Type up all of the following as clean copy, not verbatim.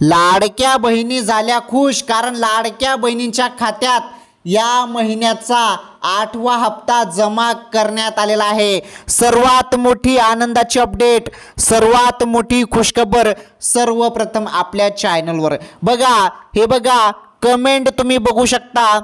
लाडक्या बहिणी झाल्या खुश, कारण लाडक्या बहिणींच्या खात्यात या महिन्याचा 8वा हप्ता जमा करण्यात आलेला आहे। सर्वात मोठी आनंदाची अपडेट, सर्वात मोठी खुशखबर सर्वप्रथम आपल्या चॅनलवर। बघा, हे बघा कमेंट तुम्ही बघू शकता।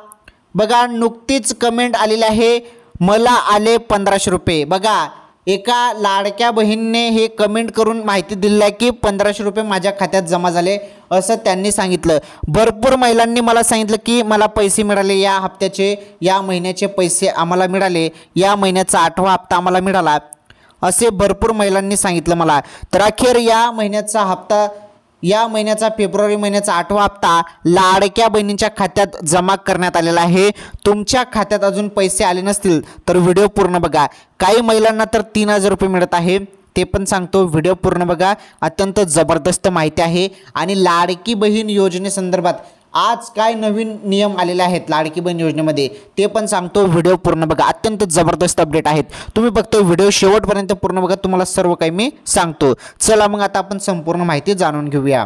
बघा नुकतीच कमेंट आलेली आहे, मला आले 1500 रुपये। बघा एका लाडक्या बहिणीने हे कमेंट करून माहिती दिली आहे की 1500 रुपये माझ्या खात्यात जमा झाले असं त्यांनी सांगितलं। भरपूर महिलांनी मला सांगितलं की मला पैसे मिळाले, या हप्त्याचे या महिन्याचे पैसे आम्हाला मिळाले, या महिन्याचा 8वा हप्ता आम्हाला मिळाला, असे भरपूर महिलांनी सांगितलं मला। तर अखेर या महिन्याचा हप्ता, या महिन्याचा फेब्रुवारी महिन्याचा 8वा हप्ता लाडक्या बहिणींच्या खात्यात जमा करण्यात आलेला आहे। तुमच्या खात्यात अजून पैसे आले नसतील तर व्हिडिओ पूर्ण बघा। काही महिलांना तर 3000 रुपये मिळत आहे, ते पण सांगतो, व्हिडिओ पूर्ण बघा। अत्यंत जबरदस्त माहिती आहे। आणि लाडकी बहीण योजनेसंदर्भात आज काय नवीन नियम आलेले आहेत लाडकी बहीण योजनेमध्ये ते पण सांगतो, व्हिडिओ पूर्ण बघा। अत्यंत जबरदस्त अपडेट आहेत, तुम्ही बघतो व्हिडिओ शेवटपर्यंत पूर्ण बघा, तुम्हाला सर्व काही मी सांगतो। चला मग आता आपण संपूर्ण माहिती जाणून घेऊया।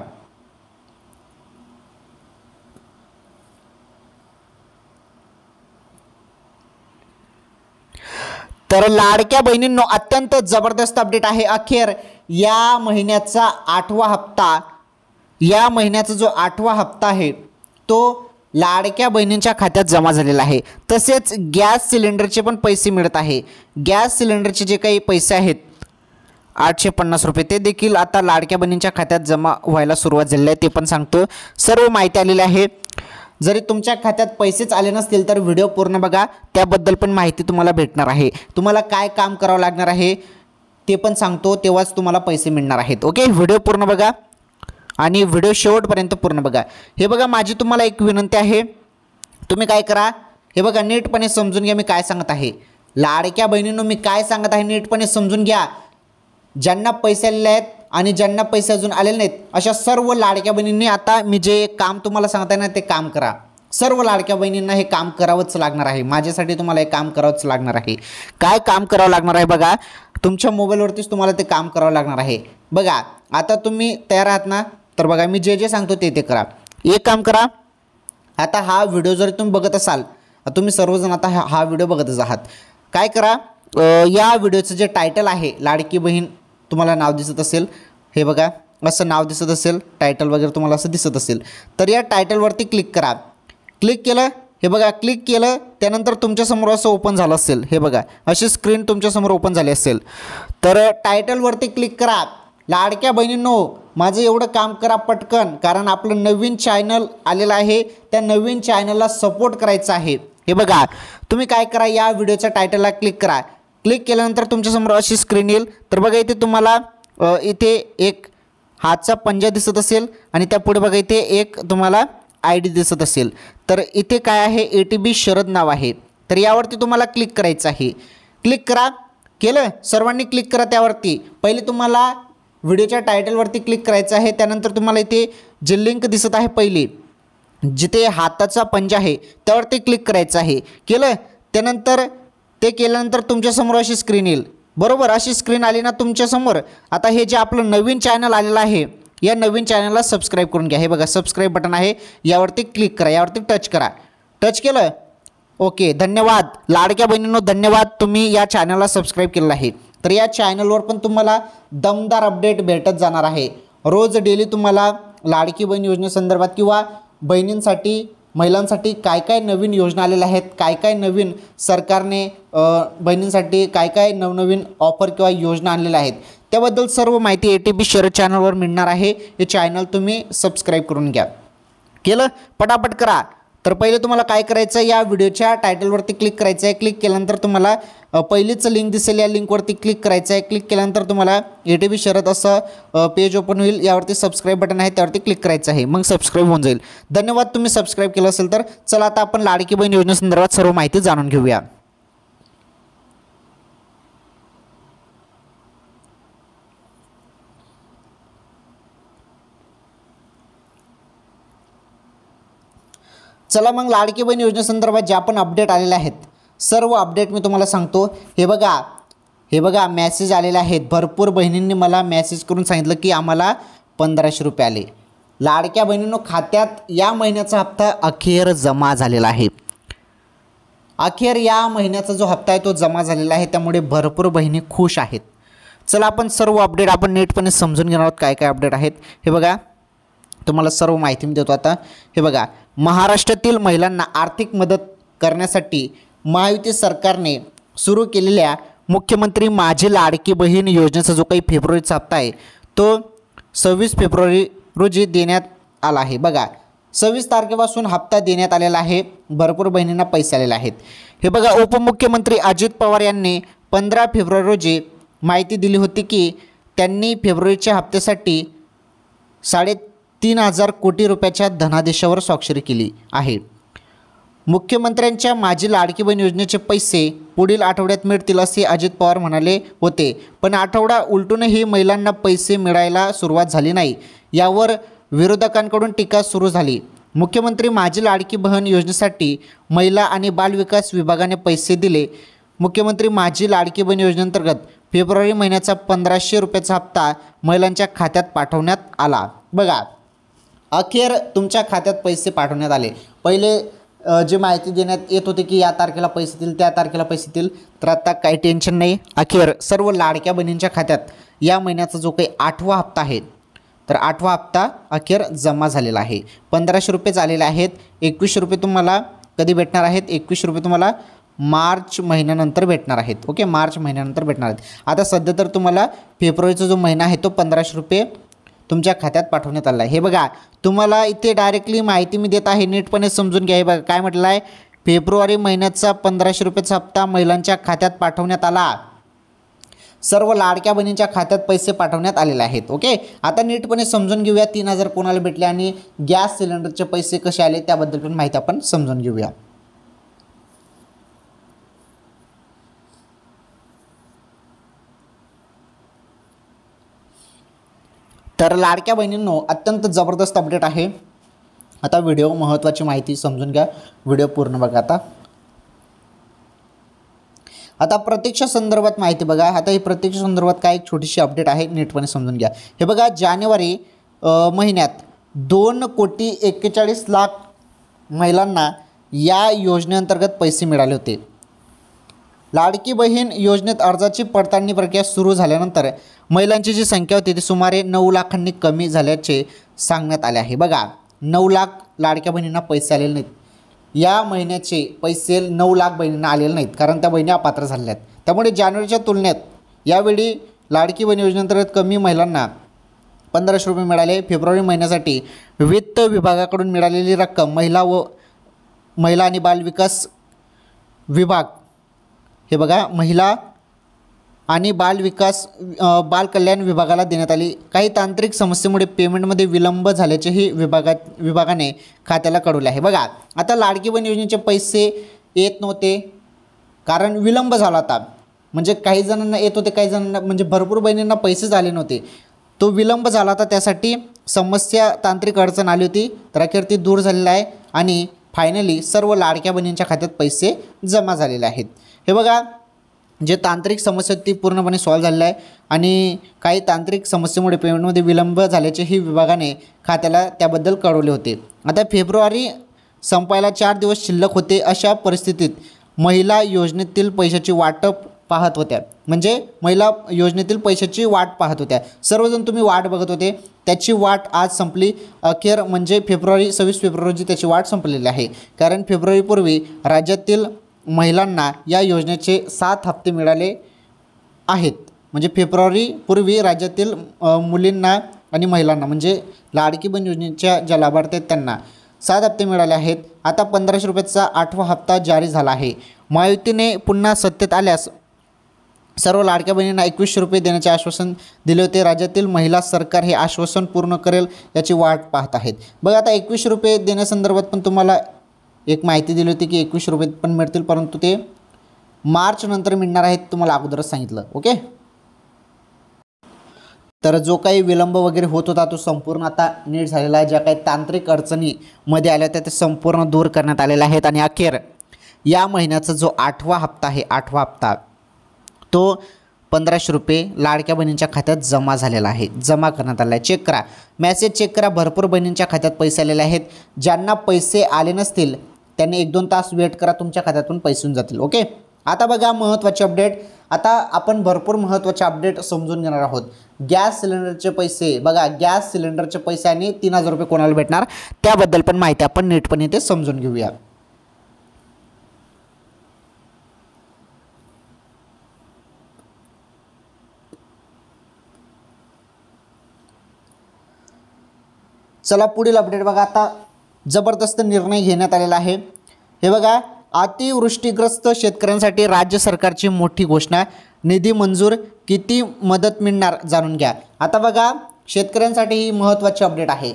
तर लाडक्या बहिणींनो अत्यंत जबरदस्त अपडेट आहे। अखेर या महिन्याचा 8वा हप्ता, या महिन्याचा जो 8वा हप्ता आहे तो लाडक्या बहिणींच्या खात्यात जमा झालेला आहे। तसेच गॅस सिलेंडरचे पण पैसे मिळत आहे। गॅस सिलेंडरचे जे काही पैसे आहेत 850 रुपये ते देखील आता लाडक्या बहिणींच्या खात्यात जमा व्हायला सुरुवात झालेली आहे, ते पण सांगतो। सर्व माहिती आलेली आहे। जरी तुमच्या खात्यात पैसेच आले नसतील तर व्हिडिओ पूर्ण बघा, त्याबद्दल पण माहिती तुम्हाला भेटणार आहे। तुम्हाला काय काम करावं लागणार आहे ते पण सांगतो, तेव्हाच तुम्हाला पैसे मिळणार आहेत। ओके, व्हिडिओ पूर्ण बघा आणि व्हिडिओ शेवटपर्यंत पूर्ण बघा। हे बघा माझी तुम्हाला एक विनंती आहे, तुम्ही काय करा, हे बघा नीटपणे समजून घ्या मी काय सांगत आहे। लाडक्या बहिणींनो मी काय सांगत आहे नीटपणे समजून घ्या। ज्यांना पैसे आलेले आहेत आणि ज्यांना पैसे अजून आलेले नाहीत अशा सर्व लाडक्या बहिणींनी आता मी जे काम तुम्हाला सांगत आहे ना ते काम करा। सर्व लाडक्या बहिणींना हे काम करावंच लागणार आहे, माझ्यासाठी तुम्हाला हे काम करावंच लागणार आहे। काय काम करावं लागणार आहे बघा, तुमच्या मोबाईलवरतीच तुम्हाला ते काम करावं लागणार आहे। बघा आता तुम्ही तयार आहात ना, तर बघा मी जे जे सांगतो ते करा। एक काम करा, आता हा व्हिडिओ जर तुम्ही बघत असाल, तुम्ही सर्वजण आता हा व्हिडिओ बघतच आहात, काय करा, या व्हिडिओचं जे टायटल आहे लाडकी बहीण तुम्हाला नाव दिसत असेल, हे बघा असं नाव दिसत असेल, टायटल वगैरे तुम्हाला असं दिसत असेल, तर या टायटलवरती क्लिक करा। क्लिक केलं, हे बघा क्लिक केलं त्यानंतर तुमच्यासमोर असं ओपन झालं असेल, हे बघा अशी स्क्रीन तुमच्यासमोर ओपन झाली असेल, तर टायटलवरती क्लिक करा। लाडक्या बहिणींनो माझं एवढं काम करा पटकन, कारण आपलं नवीन चॅनल आलेलं आहे, त्या नवीन चॅनलला सपोर्ट करायचं आहे। हे बघा तुम्ही काय करा, या व्हिडिओच्या टायटलला क्लिक करा। क्लिक केल्यानंतर तुमच्यासमोर अशी स्क्रीन येईल, तर बघा इथे तुम्हाला इथे एक हातचा पंजा दिसत असेल आणि त्या पुढे बघा इथे एक तुम्हाला ID दिसत असेल, तर इथे काय आहे ATB शरद नाव आहे, तर यावरती तुम्हाला क्लिक करायचं आहे। क्लिक करा, केलं, सर्वांनी क्लिक करा त्यावरती। पहिले तुम्हाला व्हिडिओच्या टायटलवरती क्लिक करायचं आहे, त्यानंतर तुम्हाला इथे जे लिंक दिसत आहे पहिली जिथे हाताचा पंजा आहे त्यावरती क्लिक करायचं आहे। केलं, त्यानंतर ते केल्यानंतर तुमच्यासमोर अशी स्क्रीन येईल, बरोबर अशी स्क्रीन आली ना तुमच्यासमोर। आता हे जे आपलं नवीन चॅनल आलेलं आहे या नवीन चॅनलला सबस्क्राईब करून घ्या। हे बघा सबस्क्राईब बटन आहे, यावरती क्लिक करा, यावरती टच करा। टच केलं, ओके, धन्यवाद लाडक्या बहिणींनो, धन्यवाद तुम्ही या चॅनलला सबस्क्राईब केलेलं आहे। तर या चॅनलवर पण तुम्हाला दमदार अपडेट भेटत जाणार आहे। रोज डेली तुम्हाला लाडकी बहीण योजनेसंदर्भात किंवा बहिणींसाठी महिलांसाठी काय काय नवीन योजना आलेल्या आहेत, काय काय नवीन सरकारने बहिणींसाठी काय काय नवनवीन ऑफर किंवा योजना आणलेल्या आहेत त्याबद्दल सर्व माहिती ATB शरद चॅनलवर मिळणार आहे। हे चॅनल तुम्ही सबस्क्राईब करून घ्या। केलं, पटापट करा। तर पहिले तुम्हाला काय करायचं, या व्हिडिओच्या टायटलवरती क्लिक करायचं आहे। क्लिक केल्यानंतर तुम्हाला पहिलीच लिंक दिसेल, या लिंकवरती क्लिक करायचं आहे। क्लिक केल्यानंतर तुम्हाला ATB शरद असं पेज ओपन होईल, यावरती सबस्क्राईब बटन आहे त्यावरती क्लिक करायचं आहे, मग सबस्क्राईब होऊन जाईल। धन्यवाद तुम्ही सबस्क्राईब केलं असेल तर। चला आता आपण लाडकी बहीण योजनेसंदर्भात सर्व माहिती जाणून घेऊया। चला मग लाडकी बहीण योजनेसंदर्भात ज्या पण अपडेट आलेले आहेत सर्व अपडेट मी तुम्हाला सांगतो। हे बघा मेसेज आलेले आहेत, भरपूर बहिणींनी मला मेसेज करून सांगितलं की आम्हाला 1500 रुपये आले। लाडक्या बहिणींनो खात्यात या महिन्याचा हप्ता अखेर जमा झालेला आहे. अखेर या महिन्याचा जो हप्ता आहे तो जमा झालेला आहे, त्यामुळे भरपूर बहिणी खुश आहेत. चला आपण सर्व अपडेट आपण नीटपणे समजून घेणार आहोत काय काय अपडेट आहेत. हे बघा, तुम्हाला सर्व माहिती मी देतो आता. हे बघा, महाराष्ट्रातील महिलांना आर्थिक मदत करण्यासाठी महायुती सरकारने सुरू केलेल्या मुख्यमंत्री माझी लाडकी बहीण योजनेचा जो काही फेब्रुवारीचा हप्ता आहे तो 26 फेब्रुवारी रोजी देण्यात आला आहे. बघा, 26 तारखेपासून हप्ता देण्यात आलेला आहे. भरपूर बहिणींना पैसे आलेले आहेत. हे बघा, उपमुख्यमंत्री अजित पवार यांनी 15 फेब्रुवारी रोजी माहिती दिली होती की त्यांनी फेब्रुवारीच्या हप्त्यासाठी 3,500 कोटी रुपयाच्या धनादेशावर स्वाक्षरी केली आहे. मुख्यमंत्र्यांच्या माझी लाडकी बहीण योजनेचे पैसे पुढील आठवड्यात मिळतील असे अजित पवार म्हणाले होते, पण आठवडा उलटूनही महिलांना पैसे मिळायला सुरुवात झाली नाही. यावर विरोधकांकडून टीका सुरू झाली. मुख्यमंत्री माझी लाडकी बहीण योजनेसाठी महिला आणि बालविकास विभागाने पैसे दिले. मुख्यमंत्री माझी लाडकी बहीण योजनेअंतर्गत फेब्रुवारी महिन्याचा 1,500 रुपयाचा हप्ता महिलांच्या खात्यात पाठवण्यात आला. बघा, अखेर तुमच्या खात्यात पैसे पाठवण्यात आले. पहिले जी माहिती देण्यात येत होती की या तारखेला पैसे येतील, त्या तारखेला पैसे येतील, तर आता काही टेन्शन नाही. अखेर सर्व लाडक्या बहिणींच्या खात्यात या महिन्याचा जो काही 8वा हप्ता आहे तर 8वा हप्ता अखेर जमा झालेला आहे. 1,500 रुपये आलेले आहेत. 21 रुपये तुम्हाला कधी भेटणार आहेत? 21 रुपये तुम्हाला मार्च महिन्यानंतर भेटणार आहेत. ओके, मार्च महिन्यानंतर भेटणार आहेत. आता सध्या तर तुम्हाला फेब्रुवारीचा जो महिना आहे तो 1,500 रुपये तुमच्या खात्यात पाठवण्यात आला आहे. हे बघा, तुम्हाला इथे डायरेक्टली माहिती मी देत आहे, नीटपणे समजून घ्या. हे बघा काय म्हटलं आहे, फेब्रुवारी महिन्याचा 1,500 रुपयाचा हप्ता महिलांच्या खात्यात पाठवण्यात आला. सर्व लाडक्या बहिणींच्या खात्यात पैसे पाठवण्यात आलेले आहेत. ओके, आता नीटपणे समजून घेऊया 3,000 कोणाला भेटले आणि गॅस सिलेंडरचे पैसे कसे आले त्याबद्दल पण माहिती आपण समजून घेऊया. तर लाडक्या बहिणींनो अत्यंत जबरदस्त अपडेट आहे. आता व्हिडिओ महत्त्वाची माहिती समजून घ्या, व्हिडिओ पूर्ण बघा. आता प्रत्यक्ष संदर्भात माहिती बघा. आता ही प्रत्यक्ष संदर्भात काय एक छोटीशी अपडेट आहे, नीटपणे समजून घ्या. हे बघा, जानेवारी महिन्यात 2,41,00,000 महिलांना या योजनेअंतर्गत पैसे मिळाले होते. लाडकी बहीण योजनेत अर्जाची पडताळणी प्रक्रिया सुरू झाल्यानंतर महिलांची जी संख्या होती ती सुमारे 9 लाखांनी कमी झाल्याचे सांगण्यात आले आहे. बघा, 9 लाख लाडक्या बहिणींना पैसे आलेले नाहीत. या महिन्याचे पैसे 9 लाख बहिणींना आलेले नाहीत, कारण त्या बहिणी अपात्र झालेल्या आहेत. त्यामुळे जानेवारीच्या तुलनेत यावेळी लाडकी बहीण योजनेअंतर्गत कमी महिलांना 1,500 रुपये मिळाले. फेब्रुवारी महिन्यासाठी वित्त विभागाकडून मिळालेली रक्कम महिला आणि बालविकास विभाग, हे बघा, महिला आणि बालकल्याण विभागाला देण्यात आली. काही तांत्रिक समस्येमुळे पेमेंटमध्ये विलंब झाल्याचेही विभागाने खात्याला कळवले आहे. बघा, आता लाडकी बहीण योजनेचे पैसे येत नव्हते कारण विलंब झाला होता. म्हणजे काही जणांना येत होते, काही जणांना म्हणजे भरपूर बहिणींना पैसेच आले नव्हते. तो विलंब झाला होता, त्यासाठी समस्या तांत्रिक अडचण आली होती. तर अखेर ती दूर झालेली आहे आणि फायनली सर्व लाडक्या बहिणींच्या खात्यात पैसे जमा झालेले आहेत. हे बघा, जे तांत्रिक समस्या ती पूर्णपणे सॉल्व्ह झालेला आहे आणि काही तांत्रिक समस्येमुळे पेमेंटमध्ये विलंब झाल्याचेही विभागाने खात्याला त्याबद्दल कळवले होते. आता फेब्रुवारी संपायला 4 दिवस शिल्लक होते. अशा परिस्थितीत महिला योजनेतील पैशाची वाटप पाहत होत्या. म्हणजे महिला योजनेतील पैशाची वाट पाहत होत्या. सर्वजण तुम्ही वाट बघत होते, त्याची वाट आज संपली. अखेर म्हणजे 26 फेब्रुवारी रोजी त्याची वाट संपलेली आहे. कारण फेब्रुवारीपूर्वी राज्यातील महिलांना या योजनेचे 7 हप्ते मिळाले आहेत. म्हणजे फेब्रुवारीपूर्वी राज्यातील मुलींना आणि महिलांना म्हणजे लाडकी बहीण योजनेच्या ज्या लाभार्थी आहेत त्यांना 7 हप्ते मिळाले आहेत. आता 1,500 रुपयाचा 8वा हप्ता जारी झाला आहे. महायुतीने पुन्हा सत्तेत आल्यास सर्व लाडक्या बहिणींना 21 रुपये देण्याचे आश्वासन दिले होते. राज्यातील महिला सरकार हे आश्वासन पूर्ण करेल याची वाट पाहत आहेत. बघा, आता 21 रुपये देण्यासंदर्भात पण तुम्हाला एक माहिती दिली होती की 21 रुपये पण मिळतील, परंतु ते मार्च नंतर मिळणार आहेत, तुम्हाला अगोदरच सांगितलं. ओके, तर जो काही विलंब वगैरे होत होता तो संपूर्ण आता नीट झालेला आहे. ज्या काही तांत्रिक अडचणीमध्ये आल्या त्या ते संपूर्ण दूर करण्यात आलेल्या आहेत आणि अखेर या महिन्याचा जो 8वा हप्ता आहे, 8वा हप्ता तो 1500 रुपये लाडक्या बहिणींच्या खात्यात जमा झालेला आहे, जमा करण्यात आला आहे. चेक करा, मेसेज चेक करा. भरपूर बहिणींच्या खात्यात पैसे आलेले आहेत. ज्यांना पैसे आले नसतील त्यांनी 1-2 तास वेट करा, तुमच्या खात्यातून पैसे येऊन जातील. ओके, आता बघा महत्त्वाचे अपडेट. आता आपण भरपूर महत्त्वाचे अपडेट समजून घेणार आहोत. गॅस सिलेंडरचे पैसे बघा, गॅस सिलेंडरचे पैसे आणि 3000 रुपये कोणाला भेटणार त्याबद्दल पण माहिती आपण नीटपणे ते समजून घेऊया. चला पुढील अपडेट बघा. आता जबरदस्त निर्णय घेण्यात आलेला आहे. हे बघा, अतिवृष्टीग्रस्त शेतकऱ्यांसाठी राज्य सरकारची मोठी घोषणा, निधी मंजूर, किती मदत मिळणार जाणून घ्या. आता बघा, शेतकऱ्यांसाठी ही महत्त्वाची अपडेट आहे.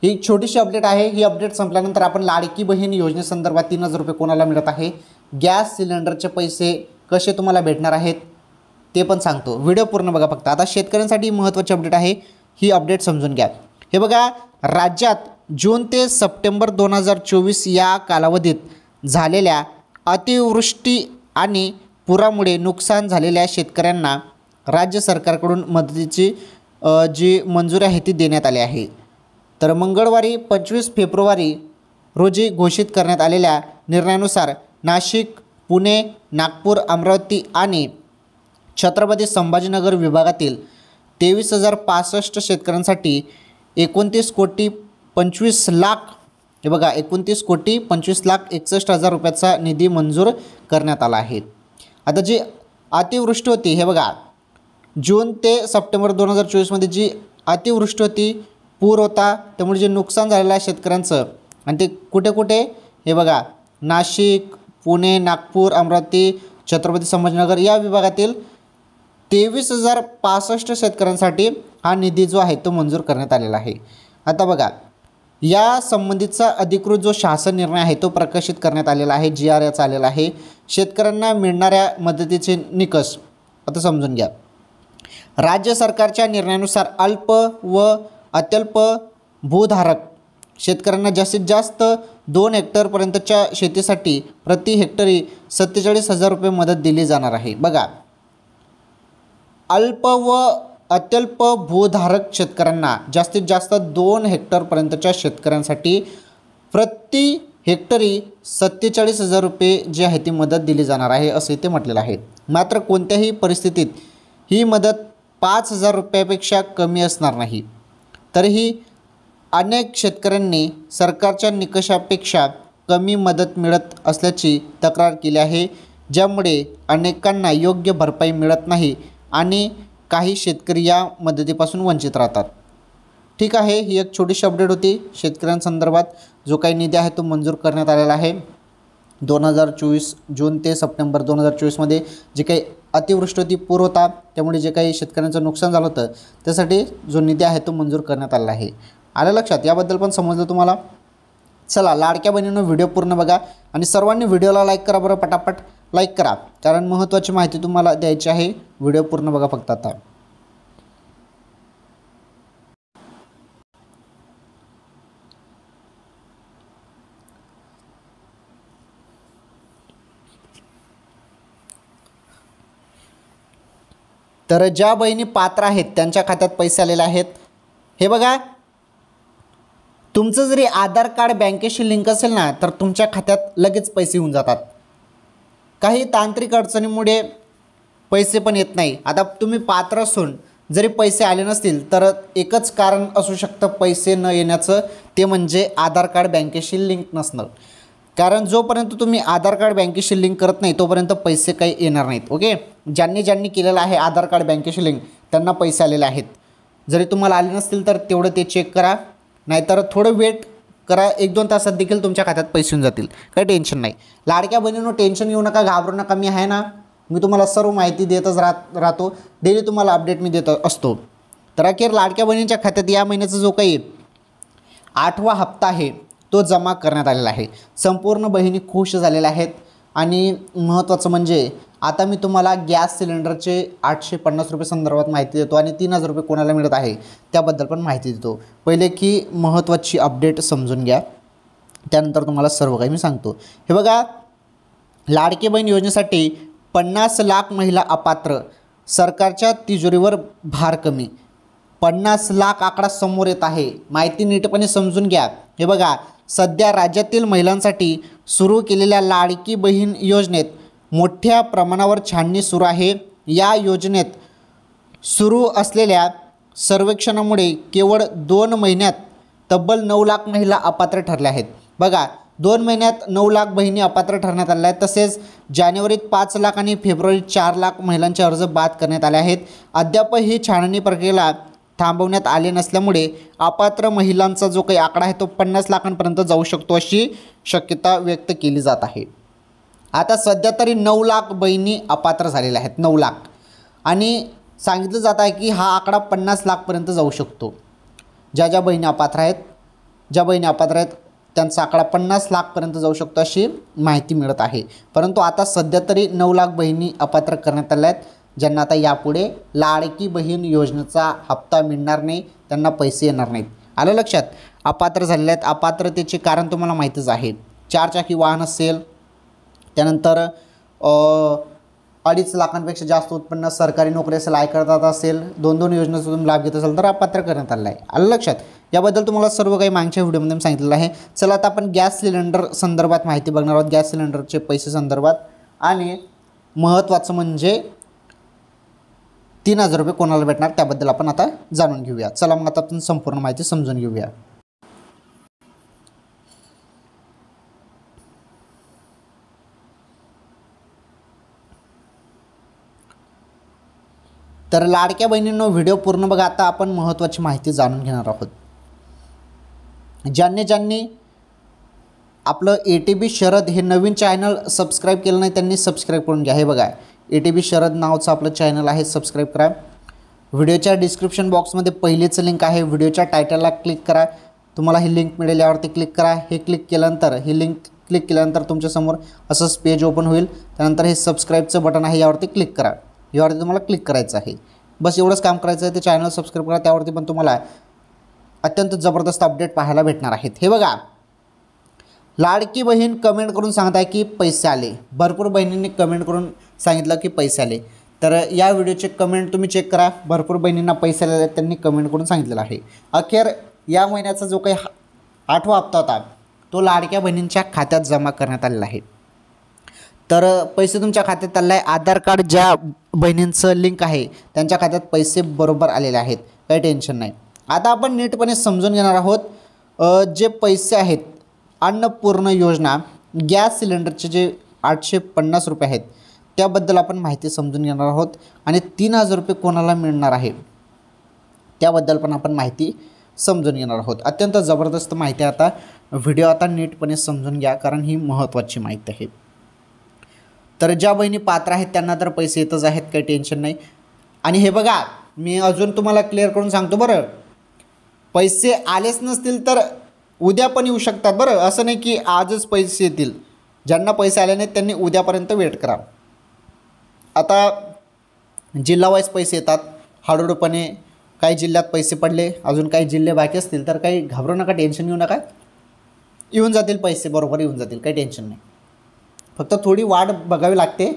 ही छोटीशी अपडेट आहे. ही अपडेट संपल्यानंतर आपण लाडकी बहीण योजनेसंदर्भात 3000 रुपये कोणाला मिळत आहे, गॅस सिलेंडरचे पैसे कसे तुम्हाला भेटणार आहेत ते पण सांगतो. व्हिडिओ पूर्ण बघा फक्त. आता शेतकऱ्यांसाठी महत्त्वाची अपडेट आहे, ही अपडेट समजून घ्या. हे बघा, राज्यात जून ते सप्टेंबर 2024 या कालावधीत झालेल्या अतिवृष्टी आणि पुरामुळे नुकसान झालेल्या शेतकऱ्यांना राज्य सरकारकडून मदतीची जी मंजुरी आहे ती देण्यात आली आहे. तर मंगळवारी 25 फेब्रुवारी रोजी घोषित करण्यात आलेल्या निर्णयानुसार नाशिक, पुणे, नागपूर, अमरावती आणि छत्रपती संभाजीनगर विभागातील 23,065 शेतकऱ्यांसाठी 29,25,00,000 हे बघा 29,25,61,000 रुपयाचा निधी मंजूर करण्यात आला आहे. आता जी अतिवृष्टी होती, हे बघा, जून ते सप्टेंबर 2024 जी अतिवृष्टी होती, पूर होता, त्यामुळे जे नुकसान झालेलं आहे शेतकऱ्यांचं आणि ते कुठे कुठे हे बघा, नाशिक, पुणे, नागपूर, अमरावती, छत्रपती संभाजीनगर या विभागातील 23,065 शेतकऱ्यांसाठी हा निधी जो आहे तो मंजूर करण्यात आलेला आहे. आता बघा, या संबंधीचा अधिकृत जो शासन निर्णय आहे तो प्रकाशित करण्यात आलेला आहे, GR याचा आलेला आहे. शेतकऱ्यांना मिळणाऱ्या मदतीचे निकष आता समजून घ्या. राज्य सरकारच्या निर्णयानुसार अल्प व अत्यल्प भूधारक शेतकऱ्यांना जास्तीत जास्त 2 हेक्टरपर्यंतच्या शेतीसाठी प्रति हेक्टरी 47,000 रुपये मदत दिली जाणार आहे. बघा, अल्प व अत्यल्प भूधारक शेतकऱ्यांना जास्तीत जास्त 2 हेक्टरपर्यंतच्या शेतकऱ्यांसाठी प्रति हेक्टरी 47,000 रुपये जी आहे ती मदत दिली जाणार आहे असे ते म्हटलेलं आहे. मात्र कोणत्याही परिस्थितीत ही मदत 5,000 रुपयापेक्षा कमी असणार नाही. तरीही अनेक शेतकऱ्यांनी सरकारच्या निकषापेक्षा कमी मदत मिळत असल्याची तक्रार केली आहे, ज्यामुळे अनेकांना योग्य भरपाई मिळत नाही आणि काही शेतकरी या मदतीपासून वंचित राहतात. ठीक आहे, ही एक छोटीशी अपडेट होती. शेतकऱ्यांसंदर्भात जो काही निधी आहे तो मंजूर करण्यात आलेला आहे. 2024 जून ते सप्टेंबर 2024 जे काही अतिवृष्टी होती, पूर होता, त्यामुळे जे काही शेतकऱ्यांचं नुकसान झालं होतं त्यासाठी जो निधी आहे तो मंजूर करण्यात आलेला आहे. आलं लक्षात? याबद्दल पण समजलं तुम्हाला? चला, लाडक्या बहिणींनो व्हिडिओ पूर्ण बघा आणि सर्वांनी व्हिडिओला लाईक करा बरं, पटापट लाईक करा, कारण महत्त्वाची माहिती तुम्हाला द्यायची आहे. व्हिडिओ पूर्ण बघा फक्त. आता तर ज्या बहिणी पात्र आहेत त्यांच्या खात्यात पैसे आलेले आहेत. हे बघा, तुमचं जरी आधार कार्ड बँकेशी लिंक असेल ना तर तुमच्या खात्यात लगेच पैसे येऊन जातात. काही तांत्रिक अडचणीमुळे पैसे पण येत नाही. आता तुम्ही पात्र असून जरी पैसे आले नसतील तर एकच कारण असू शकतं पैसे न येण्याचं, ते म्हणजे आधार कार्ड बँकेशी लिंक नसणं. कारण जोपर्यंत तुम्ही आधार कार्ड बँकेशी लिंक करत नाही तोपर्यंत पैसे काही येणार नाहीत. ओके, ज्यांनी केलेलं आहे आधार कार्ड बँकेशी लिंक त्यांना पैसे आलेले आहेत. जरी तुम्हाला आले नसतील तर तेवढं ते चेक करा, नाहीतर थोडं वेट करा, 1-2 तासात देखील तुमच्या खात्यात पैसे येऊन जातील. काही टेन्शन नाही. लाडक्या बहिणींनो टेन्शन घेऊ नका, घाबरू नका. मी आहे ना, मी तुम्हाला सर्व माहिती देतच राहतो. डेली तुम्हाला अपडेट मी देत असतो. तर अखेर लाडक्या बहिणींच्या खात्यात या महिन्याचा जो काही 8वा हप्ता आहे तो जमा करण्यात आलेला आहे. संपूर्ण बहिणी खुश झालेल्या आहेत. आणि महत्त्वाचं म्हणजे आता मी तुम्हाला गॅस सिलेंडरचे 850 रुपये संदर्भात माहिती देतो आणि 3000 रुपये कोणाला मिळत आहे त्याबद्दल पण माहिती देतो. पहिले की महत्त्वाची अपडेट समजून घ्या, त्यानंतर तुम्हाला सर्व काही मी सांगतो. हे बघा, लाडकी बहीण योजनेसाठी 50 लाख महिला अपात्र, सरकारच्या तिजोरीवर भार कमी. 50 लाख आकडा समोर येत आहे. माहिती नीटपणे समजून घ्या. हे बघा, सध्या राज्यातील महिलांसाठी सुरू केलेल्या लाडकी बहीण योजनेत मोठ्या प्रमाणावर छाननी सुरू आहे. या योजनेत सुरू असलेल्या सर्वेक्षणामुळे केवळ 2 महिन्यात तब्बल 9 लाख महिला अपात्र ठरल्या आहेत. बघा, 2 महिन्यात 9 लाख बहिणी अपात्र ठरण्यात आल्या आहेत. तसेच जानेवारीत 5 लाख आणि फेब्रुवारीत 4 लाख महिलांचे अर्ज बाद करण्यात आले आहेत. अद्याप ही छाननी प्रक्रियेला थांबवण्यात आले नसल्यामुळे अपात्र महिलांचा जो काही आकडा आहे तो 50 लाखांपर्यंत जाऊ शकतो अशी शक्यता व्यक्त केली जात आहे. आता सध्या तरी 9 लाख बहिणी अपात्र झालेल्या आहेत. 9 लाख, आणि सांगितलं जात आहे की हा आकडा 50 लाखपर्यंत जाऊ शकतो. ज्या बहिणी अपात्र आहेत त्यांचा आकडा 50 लाखपर्यंत जाऊ शकतो अशी माहिती मिळत आहे. परंतु आता सध्या तरी 9 लाख बहिणी अपात्र करण्यात आल्या आहेत, ज्यांना आता यापुढे लाडकी बहीण योजनेचा हप्ता मिळणार नाही, त्यांना पैसे येणार नाहीत. आलं लक्षात? अपात्र झालेले आहेत. अपात्रतेचे कारण तुम्हाला माहीतच आहे. 4 चाकी वाहन असेल, त्यानंतर 2.5 लाखांपेक्षा जास्त उत्पन्न, सरकारी नोकरी असेल, आयकरदाता असेल, 2 योजनेचा तुम्ही लाभ घेत असाल तर अपात्र करण्यात आलं आहे. आलं लक्षात? याबद्दल तुम्हाला सर्व काही मागच्या व्हिडिओमध्ये सांगितलेलं आहे. चला आता आपण गॅस सिलेंडर संदर्भात माहिती बघणार आहोत. गॅस सिलेंडरचे पैसे संदर्भात, आणि महत्त्वाचं म्हणजे 3000 रुपये कोणाला भेटणार त्याबद्दल आपण आता जाणून घेऊया. चला मग आता आपण संपूर्ण माहिती समजून घेऊया. तर लाडक्या बहिणींनो, व्हिडिओ पूर्ण बघा. आता आपण महत्त्वाची माहिती जाणून घेणार आहोत. ज्यांनी आपलं ATB शरद हे नवीन चॅनल सबस्क्राईब केलं नाही त्यांनी सबस्क्राईब करून घ्या. हे बघा, ATB शरद नावाचं आपलं चॅनल आहे, सबस्क्राईब करा. व्हिडिओच्या डिस्क्रिप्शन बॉक्समध्ये पहिलीच लिंक आहे, व्हिडिओच्या टायटलला क्लिक करा, तुम्हाला ही लिंक मिळेल, यावरती क्लिक करा. हे क्लिक केल्यानंतर ही लिंक क्लिक केल्यानंतर तुमच्यासमोर असंच पेज ओपन होईल. त्यानंतर हे सबस्क्राईबचं बटन आहे, यावरती क्लिक करा. यावरती तुम्हाला क्लिक करायचं आहे. बस एवढंच काम करायचं आहे. ते चॅनल सबस्क्राईब करा. त्यावरती पण तुम्हाला अत्यंत जबरदस्त अपडेट पाहायला भेटणार आहेत. हे बघा, लाडकी बहीण कमेंट करून सांगत आहे की पैसे आले. भरपूर बहिणींनी कमेंट करून सांगितलं की पैसे आले. तर या व्हिडिओचे कमेंट तुम्ही चेक करा. भरपूर बहिणींना पैसे आलेले आहेत, त्यांनी कमेंट करून सांगितलेलं आहे. अखेर या महिन्याचा जो काही 8वा हप्ता होता तो लाडक्या बहिणींच्या खात्यात जमा करण्यात आलेला आहे. तर पैसे तुमच्या खात्यात आले आहे. आधार कार्ड ज्या बहिणींचं लिंक आहे त्यांच्या खात्यात पैसे बरोबर आलेले आहेत, काही टेन्शन नाही. आता आपण नीटपणे समजून घेणार आहोत. जे पैसे आहेत, अन्नपूर्ण योजना गॅस सिलेंडरचे जे 850 रुपये आहेत त्याबद्दल आपण माहिती समजून घेणार आहोत. आणि 3000 रुपये कोणाला मिळणार आहे त्याबद्दल पण आपण माहिती समजून घेणार आहोत. अत्यंत जबरदस्त माहिती आहे. आता व्हिडिओ आता नीटपणे समजून घ्या, कारण ही महत्त्वाची माहिती आहे. तर ज्या बहिणी पात्र आहेत त्यांना तर पैसे येतच आहेत, काही टेन्शन नाही. आणि हे बघा, मी अजून तुम्हाला क्लिअर करून सांगतो बरं, पैसे आलेच नसतील तर उद्या पण येऊ शकतात बरं. असं नाही की आजच पैसे येतील. ज्यांना पैसे आले नाहीत त्यांनी उद्यापर्यंत वेट करा. आता जिल्हा वाईज पैसे येतात हळूहळूपणे. काही जिल्ह्यात पैसे पडले, अजून काही जिल्हे बाकी असतील तर काही घाबरू नका, टेन्शन घेऊ नका. येऊन जातील पैसे, बरोबर येऊन जातील, काही टेन्शन नाही. फक्त थोडी वाट बघावी लागते,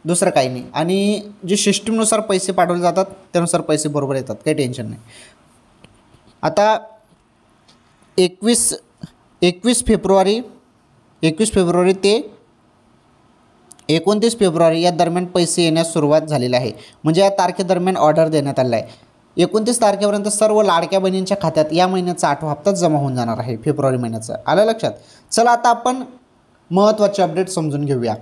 दुसरं काही नाही. आणि जे सिस्टीमनुसार पैसे पाठवले जातात त्यानुसार पैसे बरोबर येतात, काही टेन्शन नाही. आता 21 फेब्रुवारी ते 29 फेब्रुवारी या दरम्यान पैसे येण्यास सुरुवात झालेली आहे. म्हणजे या तारखेदरम्यान ऑर्डर देण्यात आला आहे. 29 तारखेपर्यंत सर्व लाडक्या बहिणींच्या खात्यात या महिन्याचा 8वा हप्ता जमा होऊन जाणार आहे, फेब्रुवारी महिन्याचा. आलं लक्षात? चला आता आपण महत्त्वाचे अपडेट समजून घेऊया.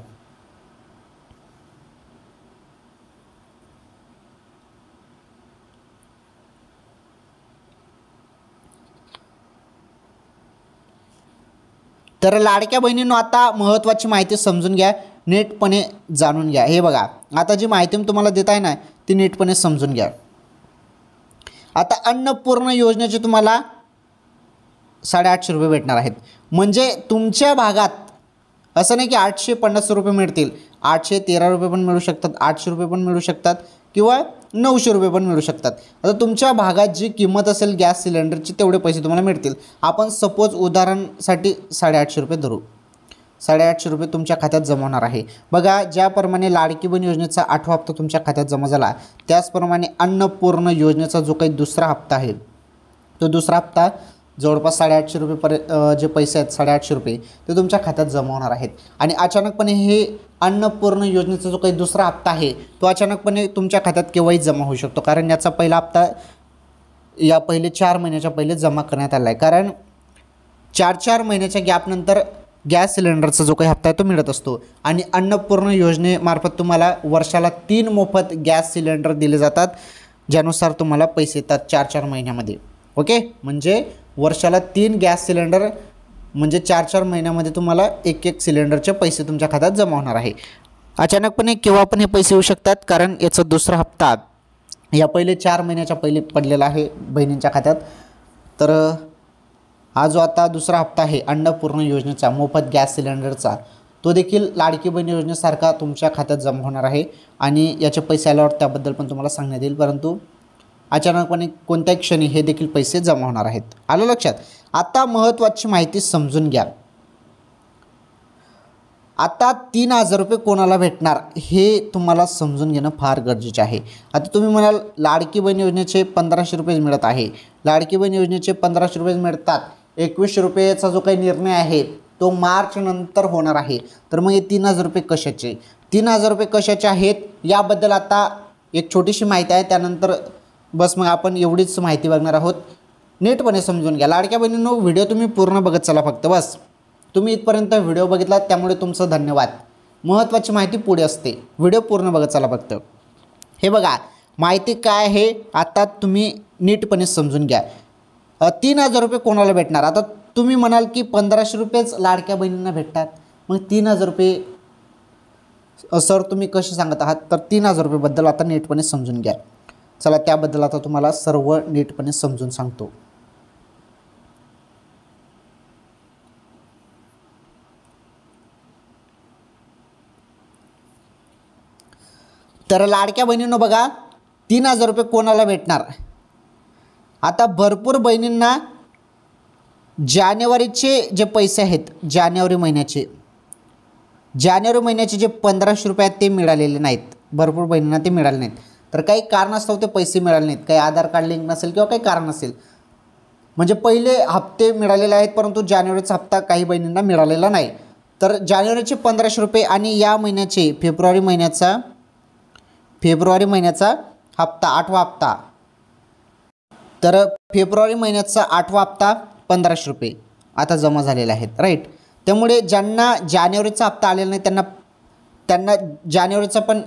तर लाडक्या बहिणींनो, आता महत्त्वाची माहिती समजून घ्या, नीटपणे जाणून घ्या. हे बघा, आता जी माहिती मी तुम्हाला देत आहे ना ती नीटपणे समजून घ्या. आता अन्नपूर्ण योजनेचे तुम्हाला 850 रुपये भेटणार आहेत. म्हणजे तुमच्या भागात असं नाही की 850 रुपये मिळतील, 813 रुपये पण मिळू शकतात, 800 रुपये पण मिळू शकतात, किंवा 900 रुपये पण मिळू शकतात. आता तुमच्या भागात जी किंमत असेल गॅस सिलेंडरची तेवढे पैसे तुम्हाला मिळतील. आपण सपोज उदाहरणासाठी 850 रुपये धरू. 850 रुपये तुमच्या खात्यात जमा होणार आहे। बघा, ज्याप्रमाणे लाडकी बहीण योजनेचा 8वा हप्ता तुमच्या खात्यात जमा झाला, त्याचप्रमाणे अन्नपूर्ण योजनेचा जो काही दुसरा हप्ता आहे, तो दुसरा हप्ता जवळपास 850 रुपये जे पैसे आहेत 850 रुपये ते तुमच्या खात्यात जमा होणार आहेत। आणि अचानकपणे हे अन्नपूर्ण योजनेचा जो काही दुसरा हप्ता आहे तो अचानकपणे तुमच्या खात्यात केव्हाही जमा होऊ शकतो, कारण याचा पहिला हप्ता या पहिले 4 महिन्याच्या पहिले जमा करण्यात आला आहे। कारण 4 महिन्याच्या गॅपनंतर गॅस सिलेंडरचा जो काही हप्ता आहे तो मिळत असतो आणि अन्नपूर्ण योजनेमार्फत तुम्हाला वर्षाला 3 मोफत गॅस सिलेंडर दिले जातात, ज्यानुसार तुम्हाला पैसे येतात 4 महिन्यामध्ये। ओके, म्हणजे वर्षाला 3 गॅस सिलेंडर म्हणजे 4 महिन्यामध्ये तुम्हाला एक सिलेंडरचे पैसे तुमच्या खात्यात जमा होणार आहे। अचानकपणे केव्हा पण हे पैसे येऊ शकतात, कारण याचा दुसरा हप्ता या पहिले 4 महिन्याच्या पहिले पडलेला आहे बहिणींच्या खात्यात। तर हा जो आता दुसरा हप्ता आहे अन्नपूर्ण योजनेचा मोफत गॅस सिलेंडरचा, तो देखील लाडकी बहीण योजनेसारखा तुमच्या खात्यात जमा होणार आहे आणि याचे पैसे आल्यावर त्याबद्दल पण तुम्हाला सांगण्यात येईल, परंतु अचानकपणे कोणत्याही क्षणी हे देखील पैसे जमा होणार आहेत। आलं लक्षात? आता महत्त्वाची माहिती समजून घ्या। आता 3000 रुपये कोणाला भेटणार हे तुम्हाला समजून घेणं फार गरजेचे आहे। आता तुम्ही म्हणाल लाडकी बहीण योजनेचे 1500 रुपये मिळत आहे, लाडकी बहीण योजनेचे 1500 रुपये मिळतात, 2100 रुपयेचा जो काही निर्णय आहे तो मार्च नंतर होणार आहे, तर मग हे 3000 रुपये कशाचे, 3000 रुपये कशाचे आहेत याबद्दल आता एक छोटीशी माहिती आहे, त्यानंतर बस मग आपण एवढीच माहिती बघणार आहोत। नीटपणे समजून घ्या लाडक्या बहिणींनो, व्हिडिओ तुम्ही पूर्ण बघत चला फक्त, बस तुम्ही इथपर्यंत व्हिडिओ बघितला त्यामुळे तुमचं धन्यवाद। महत्त्वाची माहिती पुढे असते, व्हिडिओ पूर्ण बघत चला फक्त। हे बघा माहिती काय आहे आता तुम्ही नीटपणे समजून घ्या। 3000 रुपये कोणाला भेटणार? आता तुम्ही म्हणाल की 1500 रुपयेच लाडक्या बहिणींना भेटतात, मग 3000 रुपये सर तुम्ही कसे सांगत आहात? तर 3000 रुपयेबद्दल आता नीटपणे समजून घ्या। चला त्याबद्दल आता तुम्हाला सर्व नीटपणे समजून सांगतो। तर लाडक्या बहिणींनो बघा, 3000 रुपये कोणाला भेटणार? आता भरपूर बहिणींना जानेवारीचे जे पैसे आहेत, जानेवारी महिन्याचे जे 1500 रुपये आहेत ते मिळालेले नाहीत, भरपूर बहिणींना ते मिळाले नाहीत। तर काही कारणास्तव ते पैसे मिळाले नाहीत, काही आधार कार्ड लिंक नसेल किंवा काही कारण असेल, म्हणजे पहिले हप्ते मिळालेले आहेत परंतु जानेवारीचा हप्ता काही बहिणींना मिळालेला नाही। तर जानेवारीचे 1500 रुपये आणि या महिन्याचे फेब्रुवारी महिन्याचा हप्ता 8वा हप्ता, तर फेब्रुवारी महिन्याचा 8वा हप्ता 1500 रुपये आता जमा झालेले आहेत, राईट। त्यामुळे ज्यांना जानेवारीचा हप्ता आलेला नाही त्यांना जानेवारीचा पण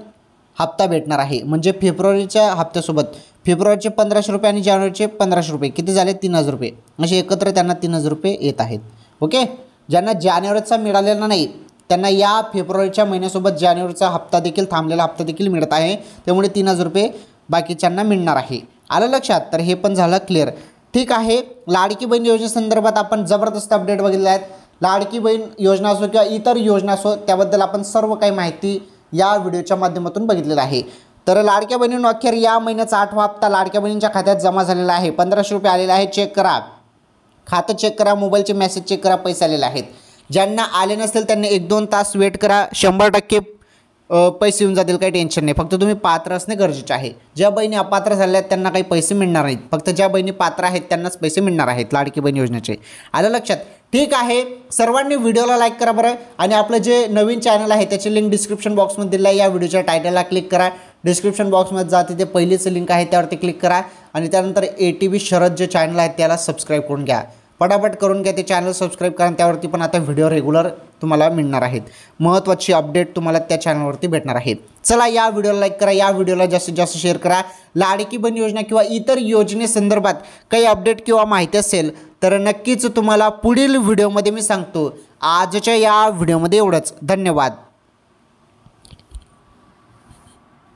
हप्ता भेटणार आहे, म्हणजे फेब्रुवारीच्या हप्त्यासोबत फेब्रुवारीचे 1500 रुपये आणि जानेवारीचे 1500 रुपये किती झाले? 3000 रुपये, असे एकत्र त्यांना 3000 रुपये येत आहेत। ओके, ज्यांना जानेवारीचा मिळालेला नाही त्यांना या फेब्रुवारीच्या महिन्यासोबत जानेवारीचा हप्ता देखील, थांबलेला हप्ता देखील मिळत आहे, त्यामुळे 3000 रुपये बाकीच्यांना मिळणार आहे। आलं लक्षात? तर हे पण झालं क्लिअर, ठीक आहे। लाडकी बहीण योजनेसंदर्भात आपण जबरदस्त अपडेट बघितले आहेत। लाडकी बहीण योजना असो किंवा इतर योजना असो, त्याबद्दल आपण सर्व काही माहिती या व्हिडिओच्या माध्यमातून बघितलेलं आहे। तर लाडक्या बहिणींनो, अखेर या महिन्याचा 8वा हप्ता लाडक्या बहिणींच्या खात्यात जमा झालेला आहे, 1500 रुपये आलेले आहे। चेक करा, खातं चेक करा, मोबाईलचे मेसेज चेक करा, पैसे आलेले आहेत। ज्यांना आले नसतील त्यांनी 1-2 तास वेट करा, 100% पैसे येऊन जातील, काही टेन्शन नाही। फक्त तुम्ही पात्र असणे गरजेचे आहे। ज्या बहिणी अपात्र झाल्या आहेत त्यांना काही पैसे मिळणार नाहीत, फक्त ज्या बहिणी पात्र आहेत त्यांनाच पैसे मिळणार आहेत लाडकी बहीण योजनेचे। आलं लक्षात? ठीक आहे, सर्वांनी व्हिडिओला लाईक करा बरं, आणि आपलं जे नवीन चॅनल आहे त्याची लिंक डिस्क्रिप्शन बॉक्समध्ये दिलं आहे, या व्हिडिओच्या टायटलला क्लिक करा, डिस्क्रिप्शन बॉक्समध्ये जा, तिथे पहिलीच लिंक आहे त्यावरती क्लिक करा, आणि त्यानंतर ATV शरद जे चॅनल आहे त्याला सबस्क्राईब करून घ्या, पटापट करून घ्या ते चॅनल सबस्क्राईब करा, त्यावरती पण आता व्हिडिओ रेग्युलर तुम्हाला मिळणार आहेत, महत्त्वाची अपडेट तुम्हाला त्या चॅनलवरती भेटणार आहेत। चला या व्हिडिओला लाईक करा, या व्हिडिओला जास्तीत जास्त शेअर करा। लाडकी बहीण योजना किंवा इतर योजनेसंदर्भात काही अपडेट किंवा माहिती असेल तर नक्कीच तुम्हाला पुढील व्हिडिओमध्ये मी सांगतो। आजच्या या व्हिडिओमध्ये एवढंच, धन्यवाद।